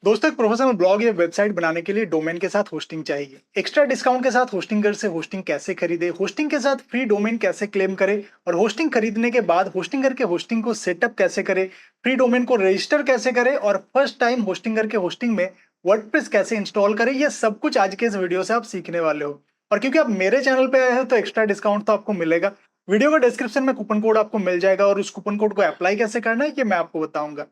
दोस्तों एक professional blog या वेबसाइट बनाने के लिए डोमेन के साथ होस्टिंग चाहिए। एक्स्ट्रा डिस्काउंट के साथ होस्टिंगर से होस्टिंग कैसे खरीदे, होस्टिंग के साथ फ्री डोमेन कैसे क्लेम करें और होस्टिंग खरीदने के बाद होस्टिंगर के होस्टिंग को सेटअप कैसे करें, फ्री डोमेन को रजिस्टर कैसे करें और फर्स्ट टाइम होस्टिंगर के होस्टिंग में वर्डप्रेस कैसे इंस्टॉल करें, ये सब कुछ आज के इस वीडियो से आप सीखने वाले हो। और क्योंकि आप मेरे चैनल पे आए हो तो एक्स्ट्रा डिस्काउंट तो आपको मिलेगा। वीडियो का डिस्क्रिप्शन में कूपन कोड आपको मिल जाएगा और उस कूपन कोड को अप्लाई कैसे करना है ये मैं आपको बताऊंगा।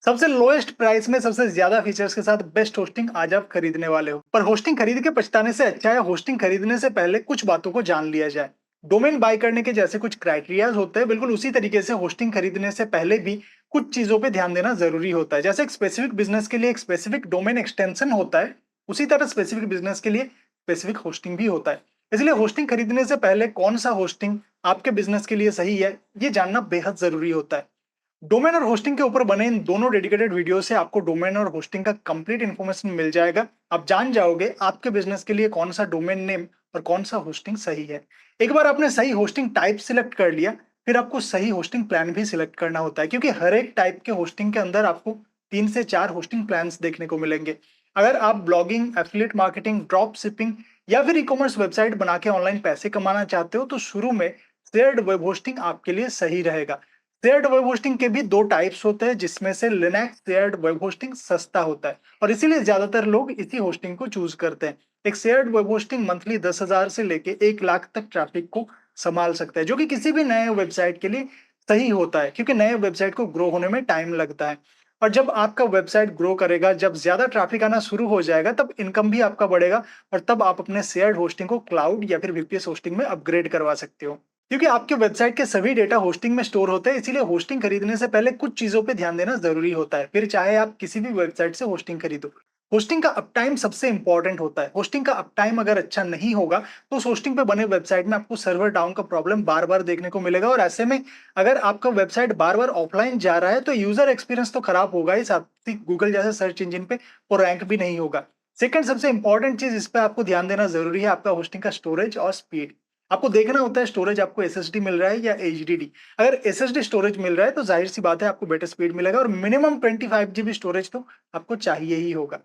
सबसे लोएस्ट प्राइस में सबसे ज्यादा फीचर्स के साथ बेस्ट होस्टिंग आज आप खरीदने वाले हो। पर होस्टिंग खरीद के पछताने से अच्छा है होस्टिंग खरीदने से पहले कुछ बातों को जान लिया जाए। डोमेन बाय करने के जैसे कुछ क्राइटेरियाज होते हैं, बिल्कुल उसी तरीके से होस्टिंग खरीदने से पहले भी कुछ चीजों पे ध्यान देना जरूरी होता है। जैसे एक स्पेसिफिक बिजनेस के लिए एक स्पेसिफिक डोमेन एक्सटेंशन होता है, उसी तरह स्पेसिफिक बिजनेस के लिए स्पेसिफिक होस्टिंग भी होता है। इसलिए होस्टिंग खरीदने से पहले कौन सा होस्टिंग आपके बिजनेस के लिए सही है, ये जानना बेहद जरूरी होता है। डोमेन और होस्टिंग के ऊपर बने इन दोनों डेडिकेटेड वीडियो से आपको डोमेन और होस्टिंग का कंप्लीट इन्फॉर्मेशन मिल जाएगा। आप जान जाओगे आपके बिजनेस के लिए कौन सा डोमेन नेम और कौन सा होस्टिंग सही है। एक बार आपने सही होस्टिंग टाइप सिलेक्ट कर लिया, फिर आपको सही होस्टिंग प्लान भी सिलेक्ट करना होता है, क्योंकि हर एक टाइप के होस्टिंग के अंदर आपको 3 से 4 होस्टिंग प्लान देखने को मिलेंगे। अगर आप blogging, affiliate marketing, drop shipping या फिर ई कॉमर्स वेबसाइट बना के ऑनलाइन पैसे कमाना चाहते हो तो शुरू में शेयर्ड वेब होस्टिंग आपके लिए सही रहेगा। शेयर्ड वेब होस्टिंग के भी दो टाइप्स होते हैं, जिसमें से लिनक्स शेयर्ड वेब होस्टिंग सस्ता होता है और इसीलिए ज्यादातर लोग इसी होस्टिंग को चूज करते हैं। एक शेयर्ड वेब होस्टिंग मंथली 10,000 से लेके 1 लाख तक ट्रैफिक को संभाल सकता है, जो कि किसी भी नए वेबसाइट के लिए सही होता है, क्योंकि नए वेबसाइट को ग्रो होने में टाइम लगता है। और जब आपका वेबसाइट ग्रो करेगा, जब ज्यादा ट्रैफिक आना शुरू हो जाएगा, तब इनकम भी आपका बढ़ेगा और तब आप अपने शेयर्ड होस्टिंग को क्लाउड या फिर वीपीएस होस्टिंग में अपग्रेड करवा सकते हो। क्योंकि आपके वेबसाइट के सभी डेटा होस्टिंग में स्टोर होते हैं, इसीलिए होस्टिंग खरीदने से पहले कुछ चीजों पे ध्यान देना जरूरी होता है, फिर चाहे आप किसी भी वेबसाइट से होस्टिंग खरीदो। होस्टिंग का अप टाइम सबसे इंपॉर्टेंट होता है। होस्टिंग का अप टाइम अगर अच्छा नहीं होगा तो उस होस्टिंग पे बने वेबसाइट में आपको सर्वर डाउन का प्रॉब्लम बार बार देखने को मिलेगा और ऐसे में अगर आपका वेबसाइट बार बार ऑफलाइन जा रहा है तो यूजर एक्सपीरियंस तो खराब होगा ही, साथ ही गूगल जैसे सर्च इंजन पे वो रैंक भी नहीं होगा। सेकंड सबसे इंपॉर्टेंट चीज इस पे आपको ध्यान देना जरूरी है आपका होस्टिंग का स्टोरेज और स्पीड। आपको देखना होता है स्टोरेज आपको एसएसडी मिल रहा है या एचडीडी। अगर एसएसडी स्टोरेज मिल रहा है तो जाहिर सी बात है आपको बेटर स्पीड मिलेगा और मिनिमम 25 GB स्टोरेज तो आपको चाहिए ही होगा।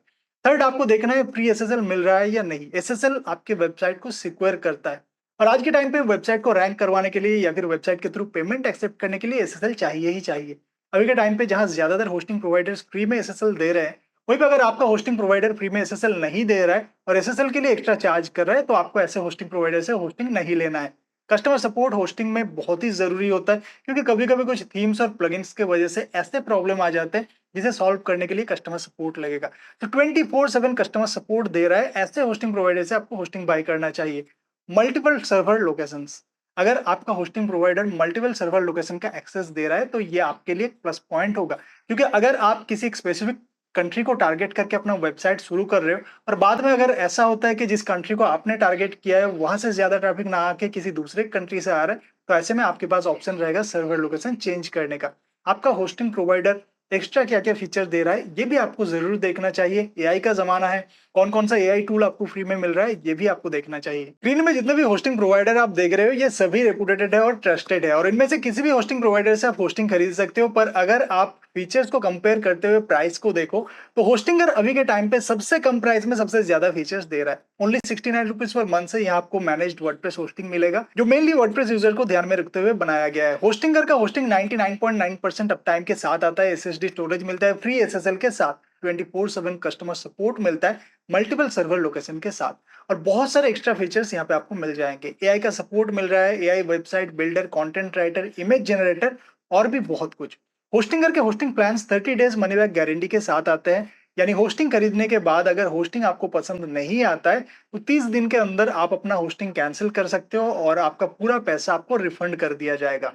थर्ड, आपको देखना है फ्री एसएसएल मिल रहा है या नहीं। एसएसएल आपके वेबसाइट को सिक्योर करता है और आज के टाइम पे वेबसाइट को रैंक करवाने के लिए या फिर वेबसाइट के थ्रू पेमेंट एक्सेप्ट करने के लिए एसएसएल चाहिए ही चाहिए। अभी के टाइम पे जहां ज्यादातर होस्टिंग प्रोवाइडर्स फ्री में एसएसएल दे रहे हैं, वहीं पे अगर आपका होस्टिंग प्रोवाइडर फ्री में एसएसएल नहीं दे रहा है और एसएसएल के लिए एक्स्ट्रा चार्ज कर रहा है, तो आपको ऐसे होस्टिंग प्रोवाइडर से होस्टिंग नहीं लेना है। कस्टमर सपोर्ट होस्टिंग में बहुत ही जरूरी होता है, क्योंकि कभी कभी कुछ थीम्स और प्लगइन्स के वजह से ऐसे प्रॉब्लम आ जाते हैं जिसे सॉल्व करने के लिए कस्टमर सपोर्ट लगेगा। तो 24/7 कस्टमर सपोर्ट दे रहा है ऐसे होस्टिंग प्रोवाइडर से आपको होस्टिंग बाय करना चाहिए। मल्टीपल सर्वर लोकेशंस, अगर आपका hosting provider multiple server location का एक्सेस दे रहा है तो ये आपके लिए प्लस पॉइंट होगा, क्योंकि अगर आप किसी एक स्पेसिफिक कंट्री को टारगेट करके अपना वेबसाइट शुरू कर रहे हो और बाद में अगर ऐसा होता है कि जिस कंट्री को आपने टारगेट किया है वहां से ज्यादा ट्रैफिक ना आके किसी दूसरे कंट्री से आ रहा है, तो ऐसे में आपके पास ऑप्शन रहेगा सर्वर लोकेशन चेंज करने का। आपका होस्टिंग प्रोवाइडर एक्स्ट्रा क्या क्या फीचर दे रहा है ये भी आपको जरूर देखना चाहिए। एआई का जमाना है, कौन कौन सा एआई टूल आपको फ्री में मिल रहा है ये भी आपको देखना चाहिए। स्क्रीन में जितने भी होस्टिंग प्रोवाइडर आप देख रहे हो ये सभी रेपुटेटेड है और ट्रस्टेड है और इनमें से किसी भी होस्टिंग प्रोवाइडर से आप होस्टिंग खरीद सकते हो। पर अगर आप फीचर्स को कंपेयर करते हुए प्राइस को देखो तो होस्टिंगर अभी के टाइम पे सबसे कम प्राइस में सबसे ज्यादा फीचर्स दे रहा है। ओनली 69 रुपीज पर मंथ से यहाँ आपको मैनेज्ड वर्डप्रेस होस्टिंग मिलेगा, जो मेनली वर्डप्रेस यूजर को ध्यान में रखते हुए बनाया गया है। होस्टिंगर का होस्टिंग 99.9% अप टाइम के साथ आता है, एसएसडी स्टोरेज मिलता है फ्री एसएसएल के साथ, 24/7 कस्टमर सपोर्ट मिलता है मल्टीपल सर्वर लोकेशन के साथ और बहुत सारे एक्स्ट्रा फीचर्स यहाँ पे आपको मिल जाएंगे। एआई का सपोर्ट मिल रहा है, AI website builder, content writer, image generator और भी बहुत कुछ। होस्टिंगर के hosting plans 30 days money back guarantee के साथ आते हैं, यानी होस्टिंग खरीदने के बाद अगर होस्टिंग आपको पसंद नहीं आता है तो 30 दिन के अंदर आप अपना होस्टिंग कैंसिल कर सकते हो और आपका पूरा पैसा आपको रिफंड कर दिया जाएगा।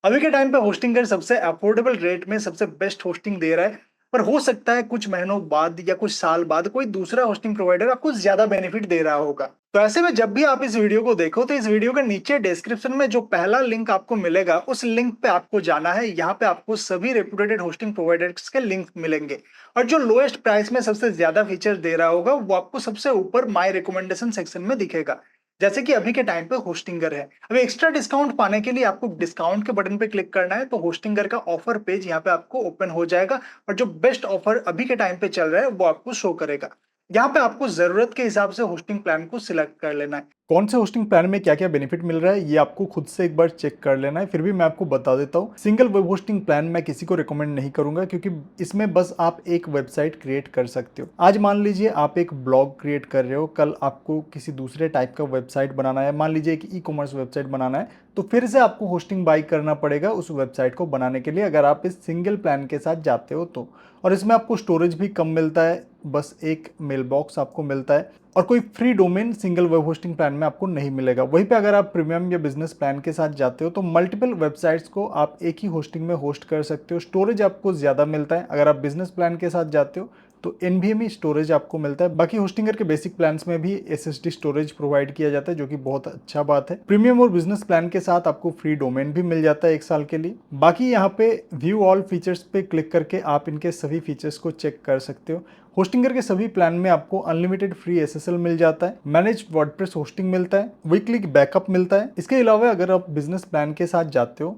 अभी के टाइम पे होस्टिंगर सबसे अफोर्डेबल रेट में सबसे बेस्ट होस्टिंग दे रहा है, पर हो सकता है कुछ महीनों बाद या कुछ साल बाद कोई दूसरा होस्टिंग प्रोवाइडर आपको ज्यादा बेनिफिट दे रहा होगा। तो ऐसे में जब भी आप इस वीडियो को देखो तो इस वीडियो के नीचे डिस्क्रिप्शन में जो पहला लिंक आपको मिलेगा उस लिंक पे आपको जाना है। यहाँ पे आपको सभी रेपुटेटेड होस्टिंग प्रोवाइडर्स के लिंक मिलेंगे और जो लोएस्ट प्राइस में सबसे ज्यादा फीचर दे रहा होगा वो आपको सबसे ऊपर माय रिकमेंडेशन सेक्शन में दिखेगा। जैसे कि अभी के टाइम पे होस्टिंगर है। अभी एक्स्ट्रा डिस्काउंट पाने के लिए आपको डिस्काउंट के बटन पे क्लिक करना है, तो होस्टिंगर का ऑफर पेज यहाँ पे आपको ओपन हो जाएगा और जो बेस्ट ऑफर अभी के टाइम पे चल रहा है वो आपको शो करेगा। यहाँ पे आपको जरूरत के हिसाब से होस्टिंग प्लान को सिलेक्ट कर लेना है। कौन से होस्टिंग प्लान में क्या क्या बेनिफिट मिल रहा है ये आपको खुद से एक बार चेक कर लेना है। फिर भी मैं आपको बता देता हूँ, सिंगल वेब होस्टिंग प्लान मैं किसी को रिकमेंड नहीं करूंगा, क्योंकि इसमें बस आप एक वेबसाइट क्रिएट कर सकते हो। आज मान लीजिए आप एक ब्लॉग क्रिएट कर रहे हो, कल आपको किसी दूसरे टाइप का वेबसाइट बनाना है, मान लीजिए एक ई कॉमर्स वेबसाइट बनाना है, तो फिर से आपको होस्टिंग बाई करना पड़ेगा उस वेबसाइट को बनाने के लिए, अगर आप इस सिंगल प्लान के साथ जाते हो तो। और इसमें आपको स्टोरेज भी कम मिलता है, बस एक मेल बॉक्स आपको मिलता है, और कोई free domain single web hosting plan में आपको नहीं मिलेगा। वहीं पे अगर आप प्रीमियम या बिजनेस प्लान के साथ जाते हो तो मल्टीपल वेबसाइट्स को आप एक ही होस्टिंग में होस्ट कर सकते हो, स्टोरेज आपको ज़्यादा मिलता है। अगर आप बिजनेस प्लान के साथ जाते हो तो NVMe स्टोरेज आपको मिलता है। बाकी होस्टिंगर के बेसिक प्लान्स में भी SSD स्टोरेज प्रोवाइड किया जाता है, जो कि बहुत अच्छा बात है। प्रीमियम और बिजनेस प्लान के साथ आपको फ्री डोमेन भी मिल जाता है 1 साल के लिए। बाकी यहाँ पे व्यू ऑल फीचर्स पे क्लिक करके आप इनके सभी फीचर्स को चेक कर सकते हो। होस्टिंगर के सभी प्लान में आपको अनलिमिटेड फ्री SSL मिल जाता है, मैनेज वर्डप्रेस होस्टिंग मिलता है, वीकली बैकअप मिलता है। इसके अलावा अगर आप बिजनेस प्लान के साथ जाते हो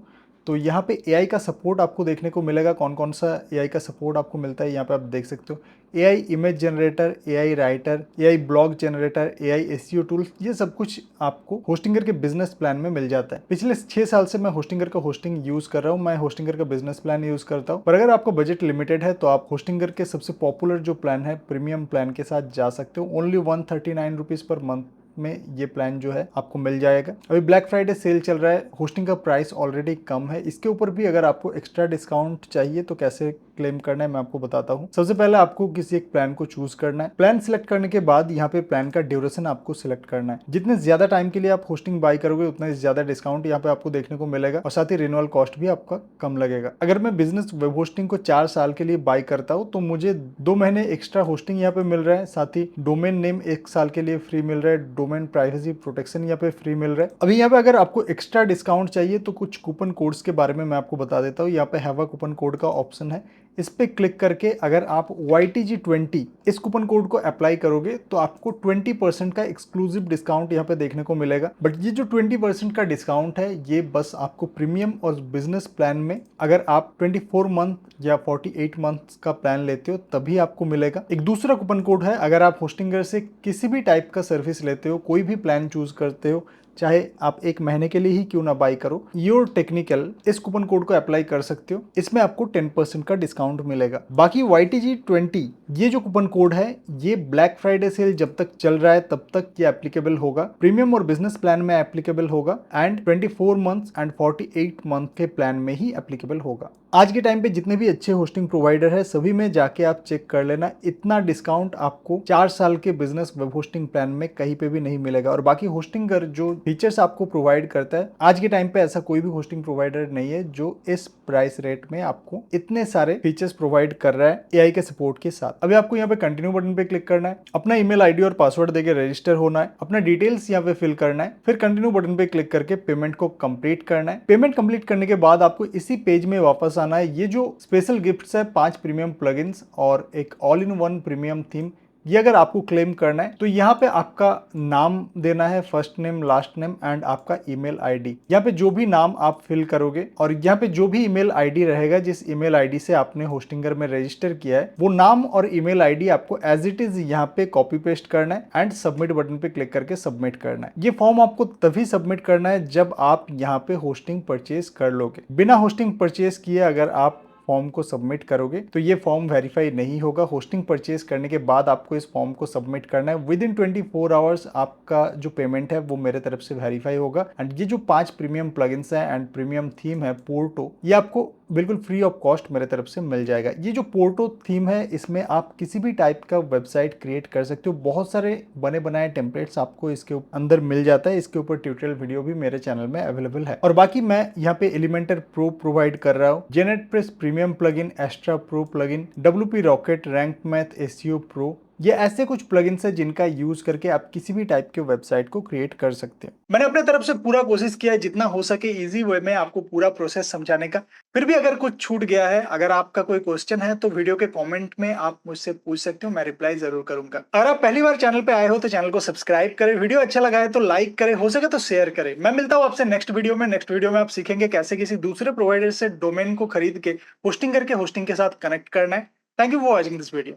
तो यहाँ पे AI का सपोर्ट आपको देखने को मिलेगा। कौन कौन सा AI का सपोर्ट आपको मिलता है यहाँ पे आप देख सकते हो। AI image generator, AI writer, AI blog generator, AI SEO tools, ये सब कुछ आपको होस्टिंगर के बिजनेस प्लान में मिल जाता है। पिछले 6 साल से मैं होस्टिंगर का होस्टिंग यूज कर रहा हूँ, मैं होस्टिंगर का बिजनेस प्लान यूज करता हूँ। पर अगर आपका बजट लिमिटेड है तो आप होस्टिंगर के सबसे पॉपुलर जो प्लान है प्रीमियम प्लान के साथ जा सकते हो। ओनली 139 रुपीज पर मंथ में ये प्लान जो है आपको मिल जाएगा। अभी ब्लैक फ्राइडे सेल चल रहा है, होस्टिंग का प्राइस ऑलरेडी कम है, इसके ऊपर भी अगर आपको एक्स्ट्रा डिस्काउंट चाहिए तो कैसे क्लेम करना है मैं आपको बताता हूँ। सबसे पहले आपको किसी एक प्लान को चूज करना है। प्लान सिलेक्ट करने के बाद यहाँ पे प्लान का ड्यूरेशन आपको सिलेक्ट करना है। जितने ज्यादा टाइम के लिए आप होस्टिंग बाय करोगे उतना ज्यादा डिस्काउंट यहाँ पे आपको देखने को मिलेगा, और साथ ही रिन्यूअल कॉस्ट भी आपका कम लगेगा। अगर मैं बिजनेस वेब होस्टिंग को 4 साल के लिए बाय करता हूँ तो मुझे 2 महीने एक्स्ट्रा होस्टिंग यहाँ पे मिल रहा है, साथ ही डोमेन नेम 1 साल के लिए फ्री मिल रहा है, डोमेन प्राइवेसी प्रोटेक्शन यहाँ पे फ्री मिल रहा है। अभी यहाँ पे अगर आपको एक्स्ट्रा डिस्काउंट चाहिए तो कुछ कूपन कोड्स के बारे में मैं आपको बता देता हूँ। यहाँ पे हैव अ कूपन कोड का ऑप्शन है, इस पे क्लिक करके अगर आप YTG20 इस कूपन कोड को अप्लाई करोगे तो आपको 20% का एक्सक्लूसिव डिस्काउंट यहाँ पे देखने को मिलेगा। बट ये जो 20% का डिस्काउंट है ये बस आपको प्रीमियम और बिजनेस प्लान में, अगर आप 24 मंथ या 48 मंथ का प्लान लेते हो तभी आपको मिलेगा। एक दूसरा कूपन कोड है, अगर आप होस्टिंगर से किसी भी टाइप का सर्विस लेते हो, कोई भी प्लान चूज करते हो, चाहे आप 1 महीने के लिए ही क्यों ना बाई करो, योर टेक्निकल इस कूपन कोड को अप्लाई कर सकते हो, इसमें आपको 10% का डिस्काउंट मिलेगा। बाकी YTG20 ये जो कूपन कोड है ये ब्लैक फ्राइडे सेल जब तक चल रहा है तब तक ये एप्लीकेबल होगा, प्रीमियम और बिजनेस प्लान में एप्लीकेबल होगा, एंड 24 मंथ्स एंड 48 मंथ के प्लान में ही एप्लीकेबल होगा। आज के टाइम पे जितने भी अच्छे होस्टिंग प्रोवाइडर है सभी में जाके आप चेक कर लेना, इतना डिस्काउंट आपको 4 साल के बिजनेस वेब होस्टिंग प्लान में कहीं पे भी नहीं मिलेगा। और बाकी होस्टिंगर जो फीचर्स आपको प्रोवाइड करता है, आज के टाइम पे ऐसा कोई भी होस्टिंग प्रोवाइडर नहीं है जो इस प्राइस रेट में आपको इतने सारे फीचर्स प्रोवाइड कर रहा है AI के सपोर्ट के साथ। अभी आपको यहाँ पे कंटिन्यू बटन पे क्लिक करना है, अपना ईमेल आईडी और पासवर्ड देके रजिस्टर होना है, अपना डिटेल्स यहाँ पे फिल करना है, फिर कंटिन्यू बटन पे क्लिक करके पेमेंट को कंप्लीट करना है। पेमेंट कंप्लीट करने के बाद आपको इसी पेज में वापस आना है। ये जो स्पेशल गिफ्ट्स है 5 प्रीमियम प्लगइन्स और एक all in one premium theme, ये अगर आपको क्लेम करना है तो यहाँ पे आपका नाम देना है, first name, last name and आपका ईमेल आईडी। यहाँ पे जो भी नाम आप फिल करोगे और यहाँ पे जो भी ईमेल आईडी रहेगा, जिस ईमेल आईडी से आपने होस्टिंगर में रजिस्टर किया है, वो नाम और ईमेल आईडी आपको एज इट इज यहाँ पे कॉपी पेस्ट करना है एंड सबमिट बटन पे क्लिक करके सबमिट करना है। ये फॉर्म आपको तभी सबमिट करना है जब आप यहाँ पे होस्टिंग परचेज कर लोगे। बिना होस्टिंग परचेज किए अगर आप फॉर्म को सबमिट करोगे तो ये फॉर्म वेरीफाई नहीं होगा। होस्टिंग परचेज करने के बाद आपको इस फॉर्म को सबमिट करना है। विद इन 24 आवर्स आपका जो पेमेंट है वो मेरे तरफ से वेरीफाई होगा। एंड ये जो 5 प्रीमियम प्लगइन्स हैं एंड प्रीमियम थीम है पोर्टो, ये आपको बिल्कुल फ्री ऑफ कॉस्ट मेरे तरफ से मिल जाएगा। ये जो पोर्टो थीम है इसमें आप किसी भी टाइप का वेबसाइट क्रिएट कर सकते हो। बहुत सारे बने बनाए टेम्पलेट्स आपको इसके अंदर मिल जाता है। इसके ऊपर ट्यूटोरियल वीडियो भी मेरे चैनल में अवेलेबल है। और बाकी मैं यहाँ पे एलिमेंटर प्रो प्रोवाइड कर रहा हूँ, GeneratePress premium plugin, Astra pro plugin, WP Rocket, Rank Math, SEO pro, ये ऐसे कुछ प्लगइन्स हैं जिनका यूज करके आप किसी भी टाइप के वेबसाइट को क्रिएट कर सकते हो। मैंने अपने तरफ से पूरा कोशिश किया है जितना हो सके इजी वे में आपको पूरा प्रोसेस समझाने का। फिर भी अगर कुछ छूट गया है, अगर आपका कोई क्वेश्चन है तो वीडियो के कमेंट में आप मुझसे पूछ सकते हो, मैं रिप्लाई जरूर करूंगा। अगर आप पहली बार चैनल पे आए हो तो चैनल को सब्सक्राइब करें, वीडियो अच्छा लगा है तो लाइक करें, हो सके तो शेयर करें। मैं मिलता हूं आपसे नेक्स्ट वीडियो में। नेक्स्ट वीडियो में आप सीखेंगे कैसे किसी दूसरे प्रोवाइडर से डोमेन को खरीद के होस्टिंग करके होस्टिंग के साथ कनेक्ट करना है। Thank you for watching this video.